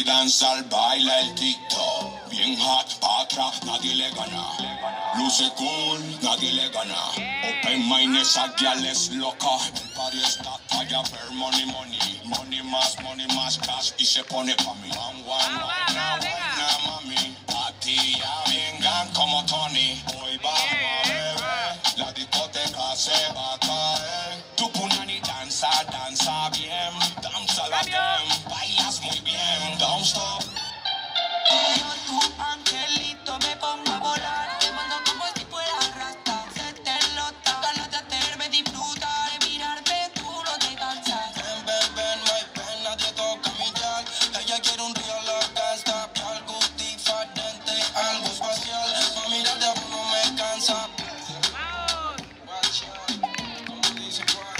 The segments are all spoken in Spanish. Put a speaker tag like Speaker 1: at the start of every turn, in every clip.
Speaker 1: Danza, baila el TikTok, bien hot, pa' atrás, nadie le gana. Luce cool, nadie le gana. Open mind, esa girl es loca. El party está allá, ver money, money. Money más cash y se pone pa' mí. Buena, mami. Patilla, vengan como Tony. Hoy vamos a beber, la discoteca se va a caer. Tu punani danza bien. Danza la dem, bailas muy bien. Don't stop.
Speaker 2: Yo tu angelito me pongo a volar. Te mando como si fuera rasta. Se te nota, ganas de hacerme disfrutar y mirarme, tú no te cansas.
Speaker 3: Ven, no hay pena, nadie toca mi yal. Ella quiere un real la gasta. Algo diferente, algo espacial. Pa' mirar de abajo no me cansa. Watch out, como dice Juan.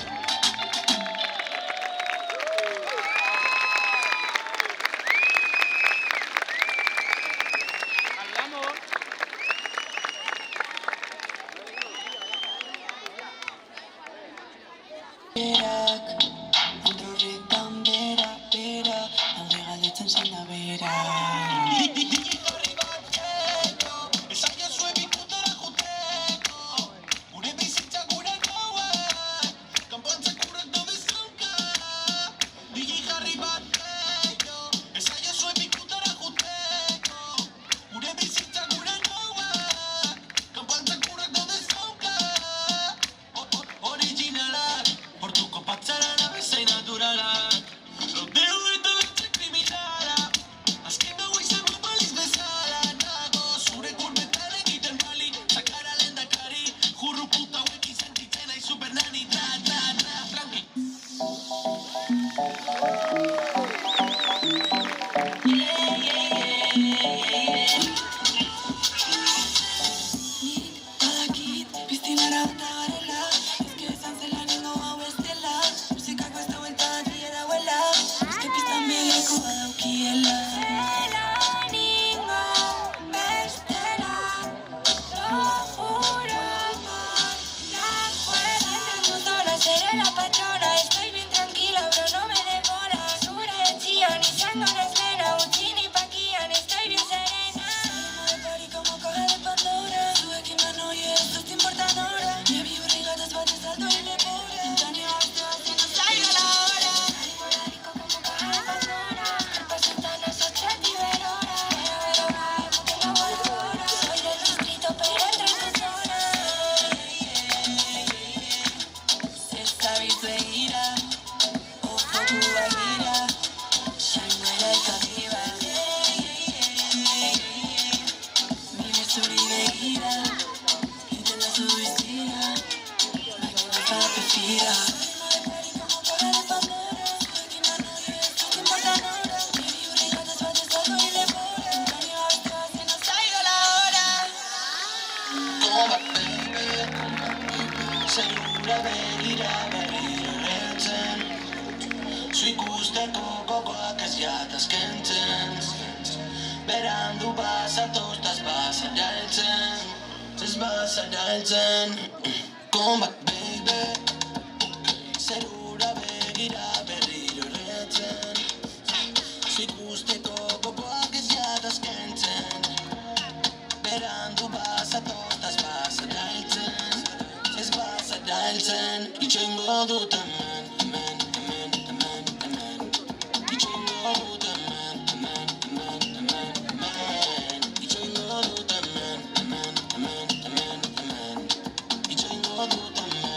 Speaker 2: Otro ritmo, vera, el regalo está en la vera.
Speaker 3: Combat baby, serura begira berriro retzen. Zikusteko gogoak ez jatazkentzen. Berandu bazatotaz bazadailtzen. Ez bazadailtzen, itxoingo dut hemen. Itxoingo dut hemen. Itxoingo dut hemen. Itxoingo dut hemen.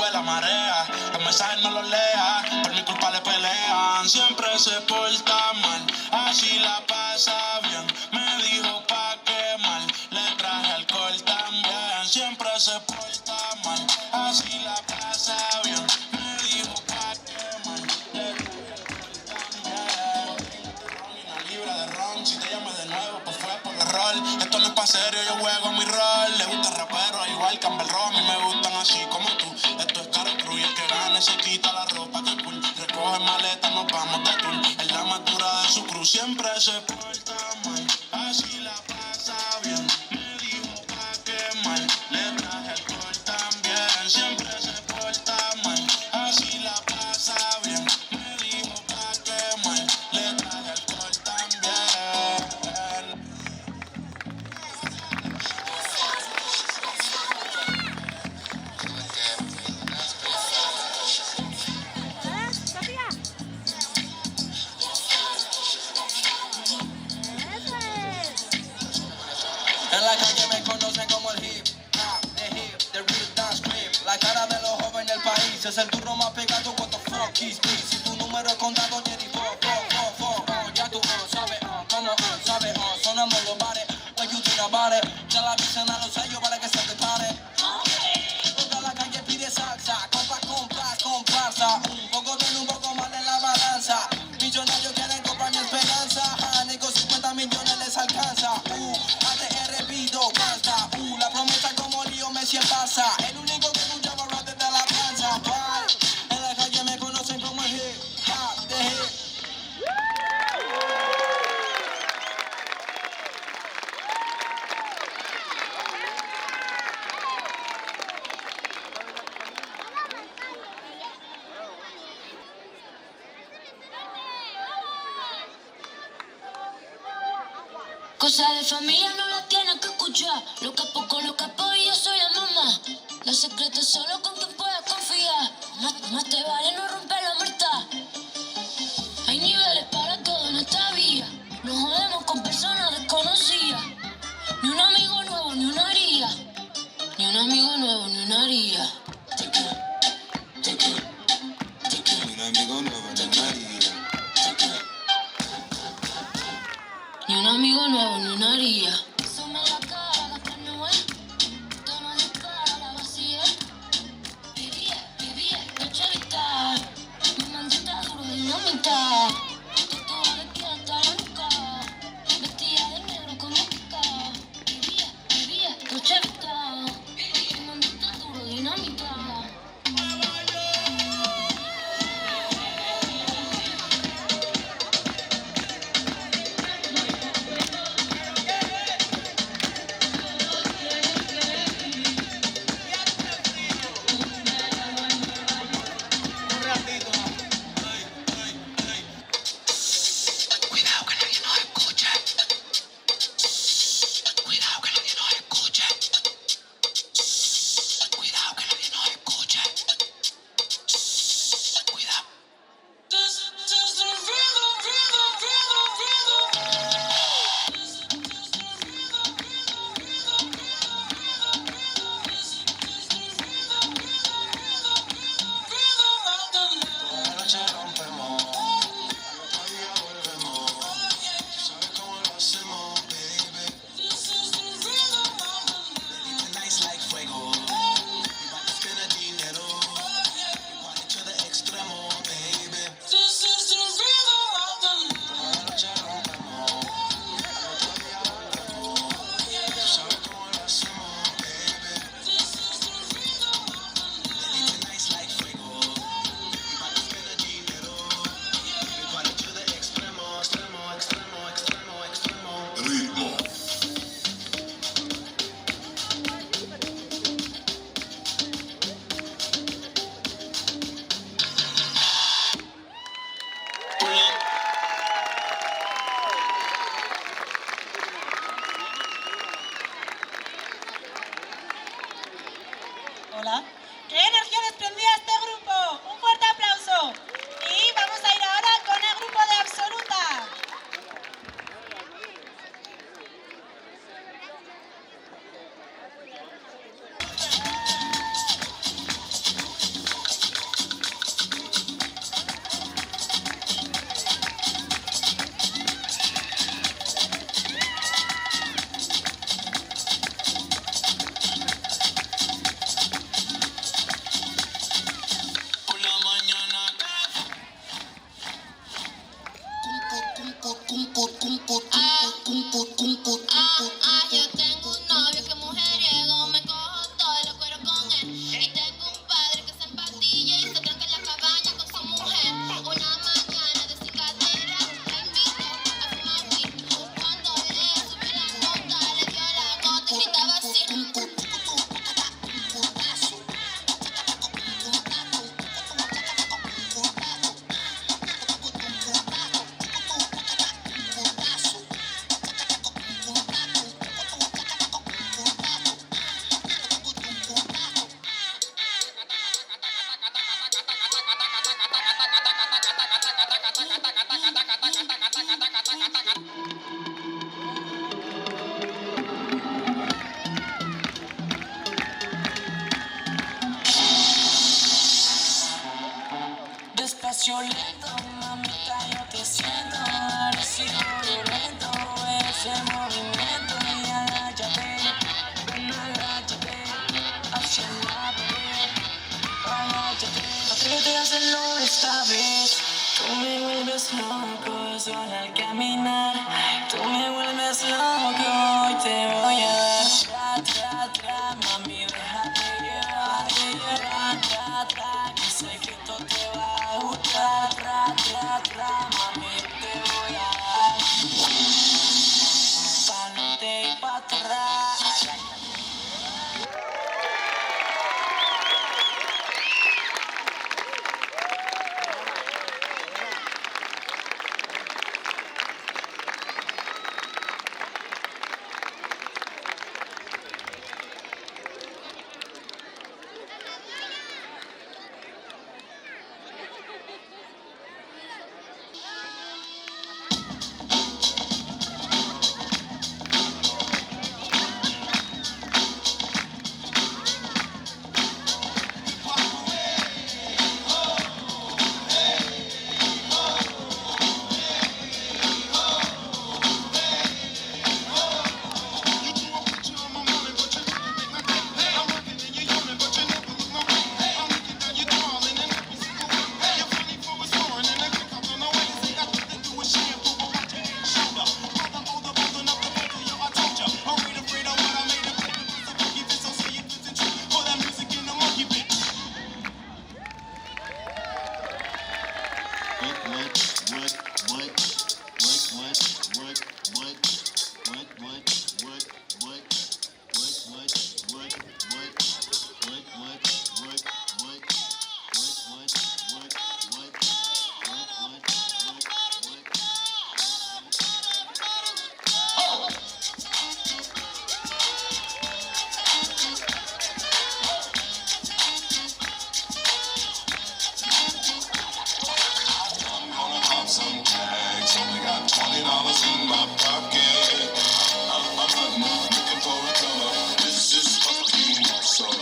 Speaker 3: mueve la marea. Los mensajes no los lea, por mi culpa le pelean. Siempre se porta mal, así la pasa bien. Me dijo pa' quemar, le traje alcohol también. Siempre se porta mal, así la pasa bien. Me dijo pa' quemar, le traje alcohol también. Una libra de ron, si te llamas de nuevo, pues fue por error. Esto no es pa' serio, yo juego mi rol. Le gusta rapero, igual Campbell Rock. A mí me gustan así como tú. Esto es caro cruz y el que gane se quita la ropa que cool. Recoge maleta, nos vamos de tour. Es la más dura de su cruz, siempre se porta mal. Así la pasa bien. Me dijo pa' quemar, le traje alcohol también. Siempre se porta mal. Así la pasa bien. Me dijo pa' quemar, le traje alcohol también. En la calle me conocen como el hip hop, the real dance clip. La cara de los jóvenes del país es el turno más pegado. What the fuck is this? Si tu número es contado, Jerry, ya tú sabes, como sabes, sonamos los bares, like you think about it. Ya la avisan a los sellos para que se prepare. Toda la calle pide salsa, comparsa. Un poco de un poco mal en la balanza. Millonarios quieren comprar mi esperanza. Negocio 50 millones les alcanza. ATR pido basta. La promesa como lío me en pasa. El único que escuchaba rap desde la panza. En la calle me conocen como el hip hop, the hip.
Speaker 4: Cosas de familia no las tienes que escuchar. Lo capo con los capos y yo soy la mamá. Los secretos solo con quien puedas confiar. Más te vale no romper la muerta. Hay niveles para todo en esta vía. No jodemos con personas desconocidas. Ni un amigo nuevo, ni una haría. Ni un amigo nuevo, ni una haría.
Speaker 3: Ni un amigo nuevo, ni una haría.
Speaker 4: Ni un amigo nuevo, ni una haría. Sume la cara, Gaspar Noé. Tono de cara, vacía. Vivía, noche vista. Mi maldita duro dinamita. Tatuada de aquí hasta la nuca. Vestida de negro como Kika. Vivía, noche vista. Mi maldita duro dinamita.
Speaker 3: Cuidado que nadie nos escuche. Cuidado que nadie nos escuche. Cuidado que nadie nos escuche. Cuidado. Toda la noche rompemos, otro día volvemos. Tú sabes cómo lo hacemos, baby. Baby, tonight's like fuego. We bout to spend el dinero. We party to the extremo, baby. Toda la noche rompemos, otro día volvemos. Tú sabes cómo lo hacemos, baby. Baby, tonight's like fuego. We bout to spend el dinero. We party to the extremo, extremo.
Speaker 1: Ritmo.
Speaker 5: Hola. ¡Qué energía desprendía este grupo! ¡Un fuerte aplauso! Y vamos a ir ahora con el grupo de Absoluta.
Speaker 4: Ah, yo tengo un novio que mujeriego, me cojo todo y lo cuero con él. Y tengo un padre que se empastilla y se tranca en la cabaña con su mujer. Una mañana de cicatera, la invito a fumar weed. Cuando le subió la nota, le dio la gota y gritaba así.
Speaker 2: Despacio lento, mamita, yo te siento. Recibo violento ese movimiento. Y agáchate, ven, agáchate hacia la pared. Agáchate, atrévete a hacerlo esta vez. Tú me vuelves loco solo al caminar. Tú me vuelves loco, hoy te voy a dar. Tra, tra, tra, mami, déjate llevar. Tra, tra, que sé que esto te va a gustar. Tra, tra, tra, mami, te voy a dar. Pa'lante y pa' atrás.
Speaker 1: Some tags, only got $20 in my pocket. I'm looking for a come up. This is fucking awesome.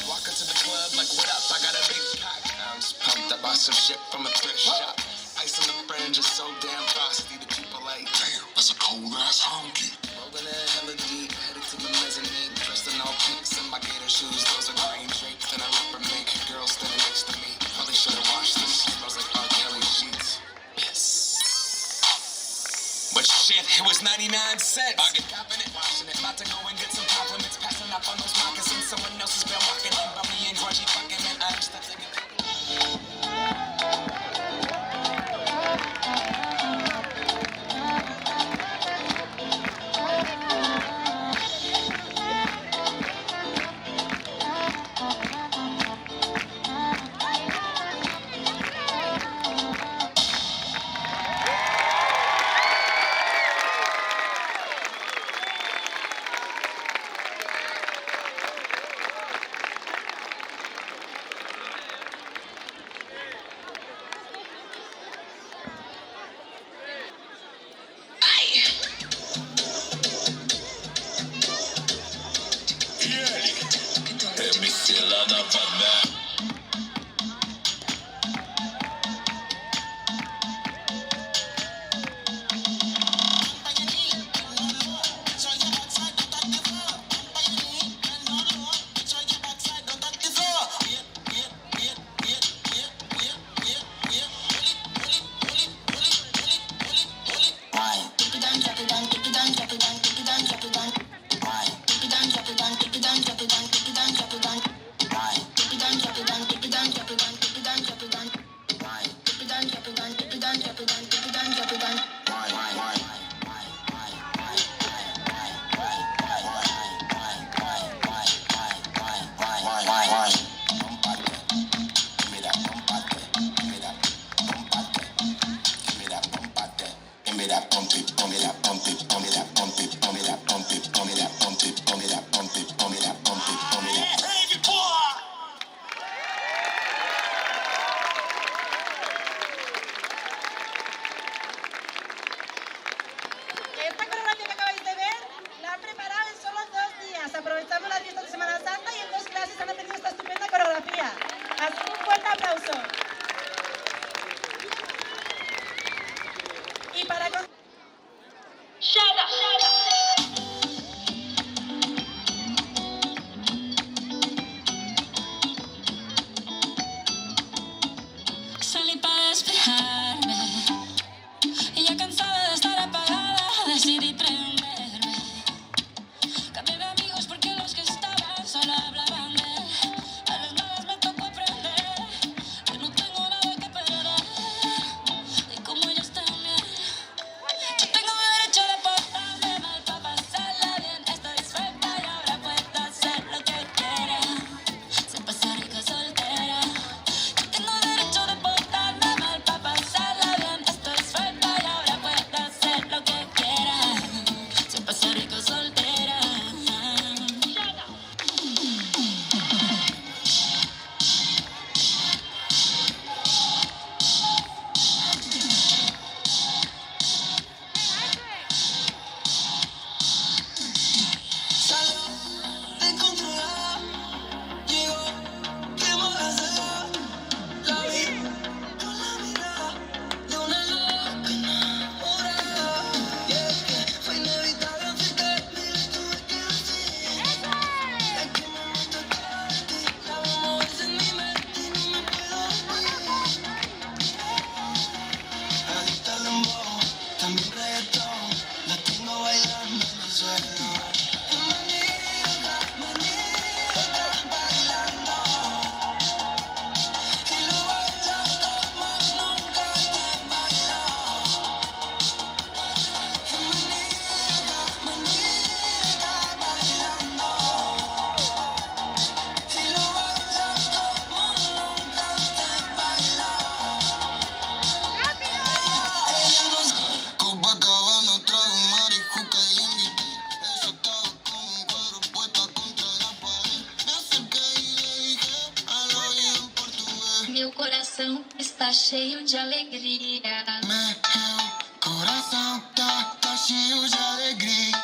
Speaker 3: Walk into the club like, what up? I got a big pack. I'm just pumped. I bought some shit from a thrift shop. Ice on the fringe is so damn frosty. The people like,
Speaker 1: Damn, that's a cold ass honky.
Speaker 3: rolling in hella deep, headed to the mezzanine. Dressed in all pinks and my gator shoes. Those are green drapes and a leopard mink. Girl standing next to me. Probably should've washed this. Smells like R. Kelly sheets. But shit, it was 99 cents. I get confident, washing it. About to go and get some compliments. Passing up on those moccasins. Someone else has been walking in by me and grungy fucking man. I understand thinking.
Speaker 1: Let me feel another man.
Speaker 2: Drop it down, drop it down, drop it down, drop it down, drop it down, drop
Speaker 5: mientras aprovechamos las fiestas de Semana Santa y en 2 clases han aprendido esta estupenda coreografía. Así que un fuerte aplauso. Y para...
Speaker 4: Salí para despejarme y ya cansada de estar apagada decidí prenderme. Cambié de amigos porque los que estaban solo hablaban de él. A las malas me tocó aprender que no tengo nada que perder y como ellos también. Yo tengo derecho de portarme mal para pasarla bien. Estoy suelta y ahora puedo hacer lo que quiera. Se pasa rica soltera. Yo tengo derecho de portarme mal para pasarla bien. Estoy suelta y ahora puedo hacer lo que quiera. Se pasa rico soltera.
Speaker 3: Salió descontrolada, llegó, quemó la ciudad. La vi con la mirada de una loca enamorada. Y es que fue inevitable acercarme y le tuve que decir. Es que me muestra cara de ti, la veo moverse en mi mente y no me puedo ir. Adicta al dembow, también reggaetón, la tengo bailando en el suelo. Copacabana, trago marijuca y invité. Ella estaba con un cuadro puesta contra la pared. Me acerqué y le dije al oído en portugués.
Speaker 4: Meu coração está cheio de alegria.
Speaker 3: Meu coração tá cheio de alegria.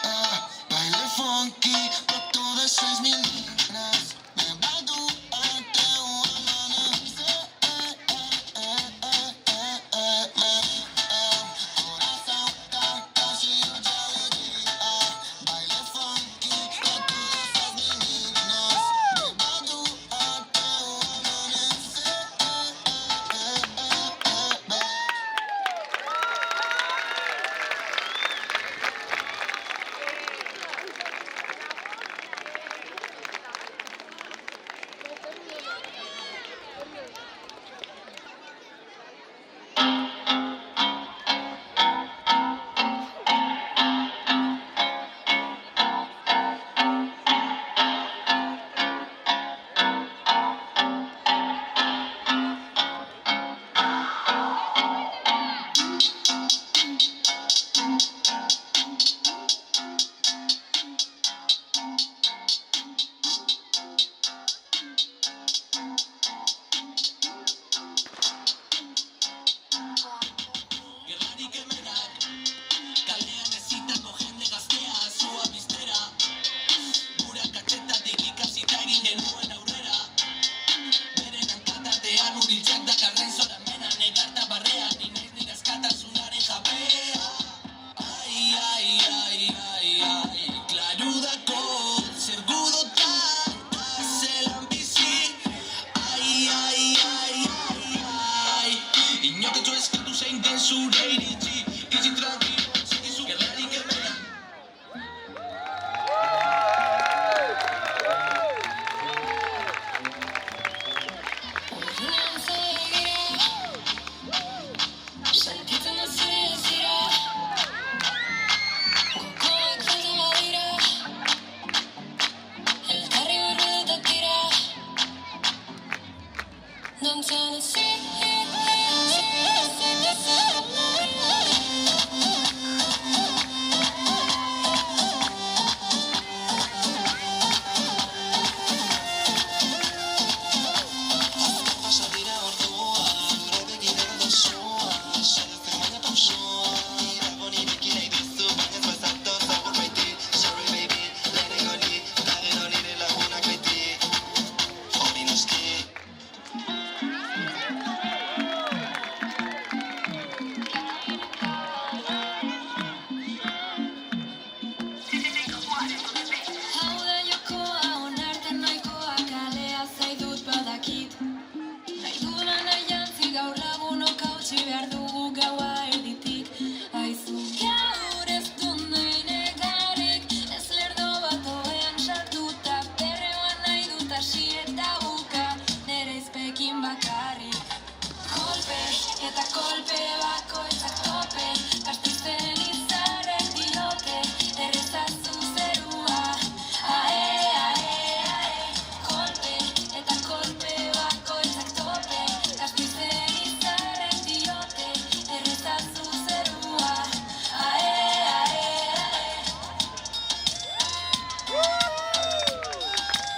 Speaker 3: Baile funk pra todas essas meninas. Bebado até o amanhecer. Meu coração tá cheio de alegria. Baile funk pra todas essas meninas. Bebado até o amanhecer.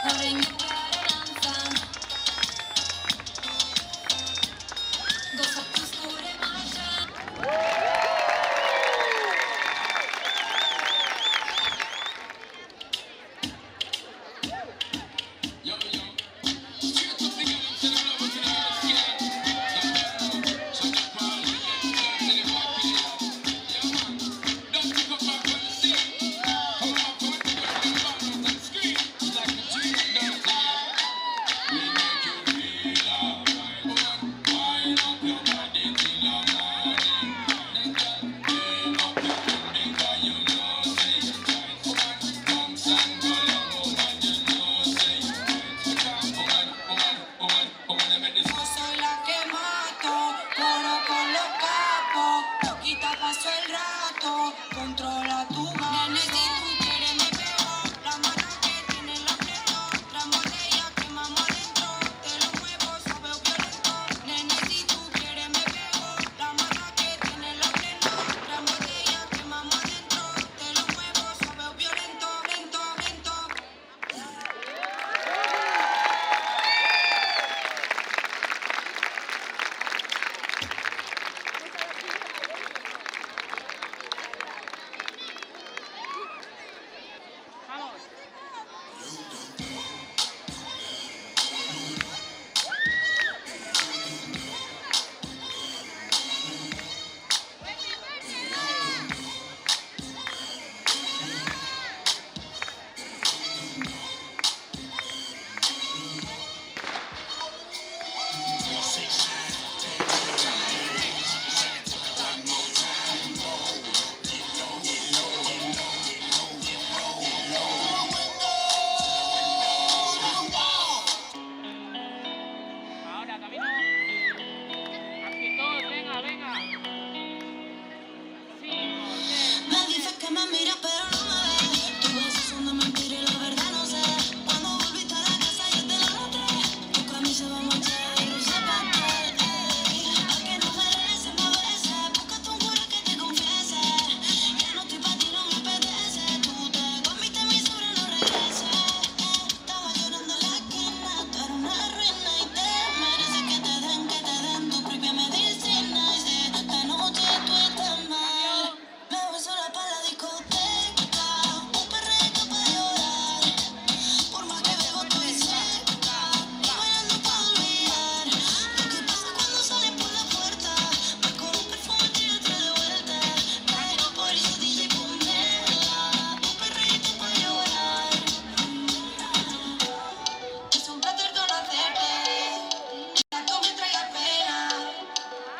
Speaker 4: Putting you out an anthem. Goza tu skóry marzeń.
Speaker 2: Yo soy la que mato, coro con los capos, poquita paso el rato, controla tu mano. Nene, si tú quieres me pego, la mano que tiene la pleno, la botella quemamos adentro, te lo muevo, suave o violento. Nene, si tú quieres me pego, la mano que tiene la pleno, la botella quemamos adentro, te lo muevo, suave o violento, lento, lento.
Speaker 6: Ahora, camino. Aquí todos, venga, venga. 5, 10.
Speaker 4: Me dices que me miras pero no me ves. Tus besos son de mentira y la verdad no sé. Cuando volviste a la casa yo te lo noté. Tu camisa va manchada y rosa pastel. A que no mereces, me beses. Búscate un cura que te confiese. Ya no estoy pa' ti, no me apetece. Tú te comiste mi sobre, no regreses. Estaba llorando en la esquina. Tú eres una ruina y te mereces que te den tu propia medicina. Y si esta noche tú estás mal, me voy sola pa' la discoteca, un perreo para llorar. Por más que bebo estoy seca, y bailando pa' olvidar. Lo que pasa cuando sales por la puerta, vas con un perfume que yo te de vuelta. Pero por eso DJ ponela, un perreíto pa' llorar.
Speaker 2: Es un placer conocerte, ya tú me traes pena,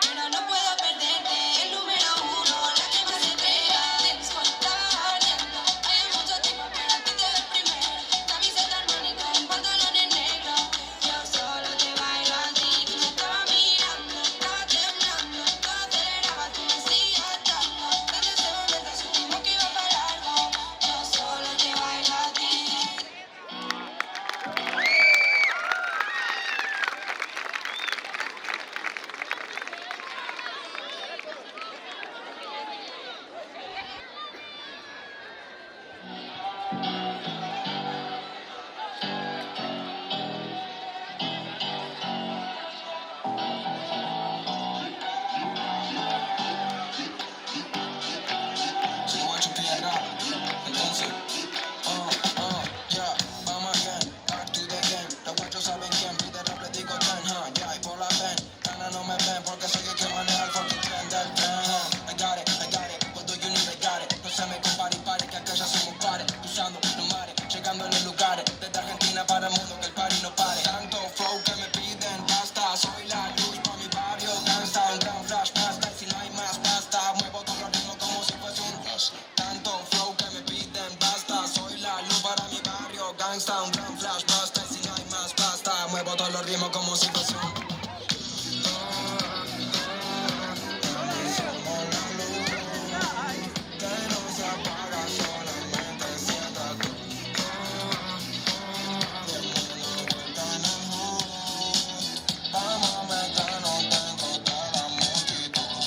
Speaker 2: pero no puedo perderte. El número 1, la que más se entrega, de mis contadas ardiendo. Hay mucho tiempo, pero a ti te ves primero. Camiseta armónica, en pantalones negros. Yo solo te bailo a ti, tú me estabas mirando, estaba temblando, todo aceleraba, tú me sigues dando. Desde ese momento supimos que iba para largo. Yo solo te bailo a ti.
Speaker 3: Soy guacho piedra, entonces, ya, vamos again, back to the game. Los guachos saben quién, pide rap, le digo ten, ya, y por la ven, gana no me ven, porque soy el que maneja el fucking tren del tren, I got it, what do you need, I got it. No se me compare y pare, que acá ya somos pares, usando los mares, llegando en los lugares, desde Argentina para el mundo, que el party no pare. Tanto flow que me piden, basta, soy la luz pa' mi barrio, gangsta, un gran flash, basta, y si no hay más pasta, muevo todo el ritmo como si fuese un tanto flow que me piden, basta, soy la luz para mi barrio, gangsta, un gran flash, basta, y si no hay más pasta, muevo todos los ritmos como si fuese un que no se apaga, solamente siéntate. Vamos a meternos dentro de la multitud.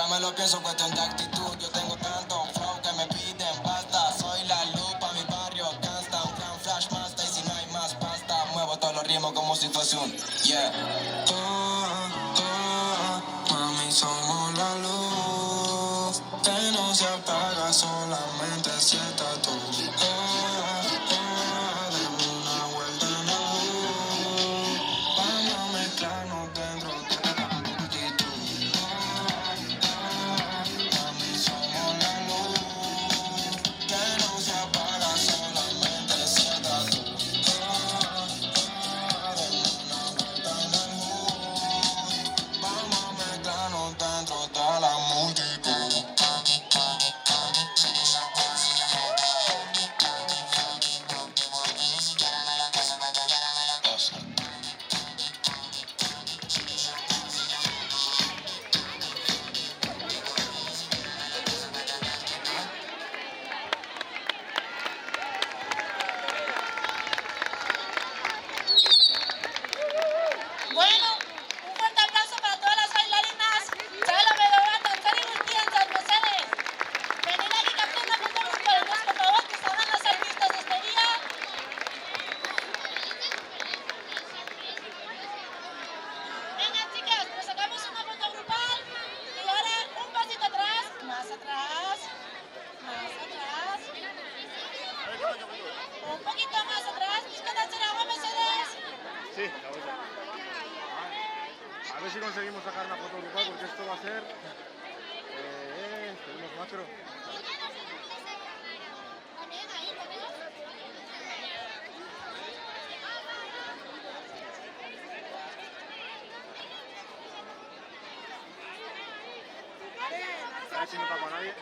Speaker 3: Ya me lo pienso, cuestión de actitud. Yo tengo tanto flow que me piden basta. Soy la lupa, mi barrio gangsta. Un gran flash master y si no hay más pasta. Muevo todos los ritmos como si fuese un yeah. Mami, somos la luz que no se apaga, solamente si estás tú. Dame una vuelta en la luz. Vamos a mezclarnos dentro de la multitud. Mami, somos la luz que no se apaga, solamente si estás tú. Dame una vuelta en la luz. Vamos a mezclarnos dentro de la multitud.
Speaker 5: Bueno, un fuerte aplauso para todas las bailarinas. Chala, Bedoba, Tanzani, Gutiérrez, Mercedes. Venid aquí que hacen una foto grupal, por favor, que salgan las artistas de este día. Venga, chicas, pues sacamos una foto grupal. Y ahora un pasito atrás, más atrás, más atrás. Un poquito más atrás. Discúlpate, agua, Mercedes.
Speaker 7: Sí, la voy a ver si conseguimos sacar una foto grupal porque esto va a ser... tenemos macro. A ver si no tapa a nadie.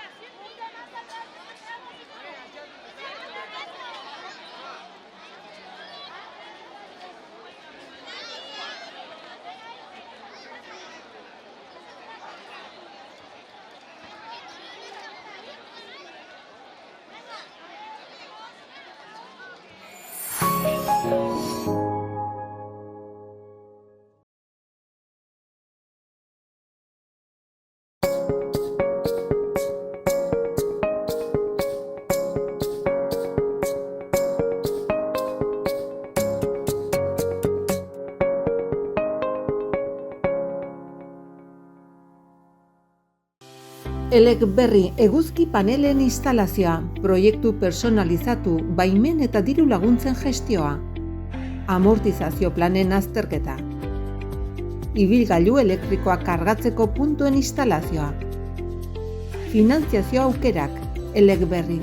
Speaker 8: Eleberri eguzki panelen instalazioa, proiektu personalizatu, baimen eta diru laguntzen gestioa, amortizazio planen azterketa, ibilgailu elektrikoa kargatzeko puntuen instalazioa, finantziazio aukerak, Eleberri.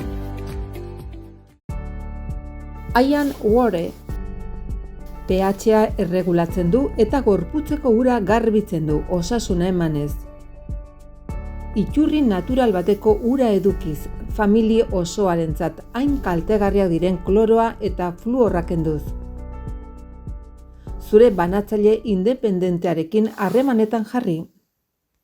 Speaker 8: Ian Ware, pH-a erregulatzen du eta gorputzeko ura garbitzen du, osasuna emanez. Iturri natural bateko ura edukiz, famili osoarentzat hain kaltegarriak diren kloroa eta fluorra kenduz. Zure banatzaile independentearekin harremanetan jarri.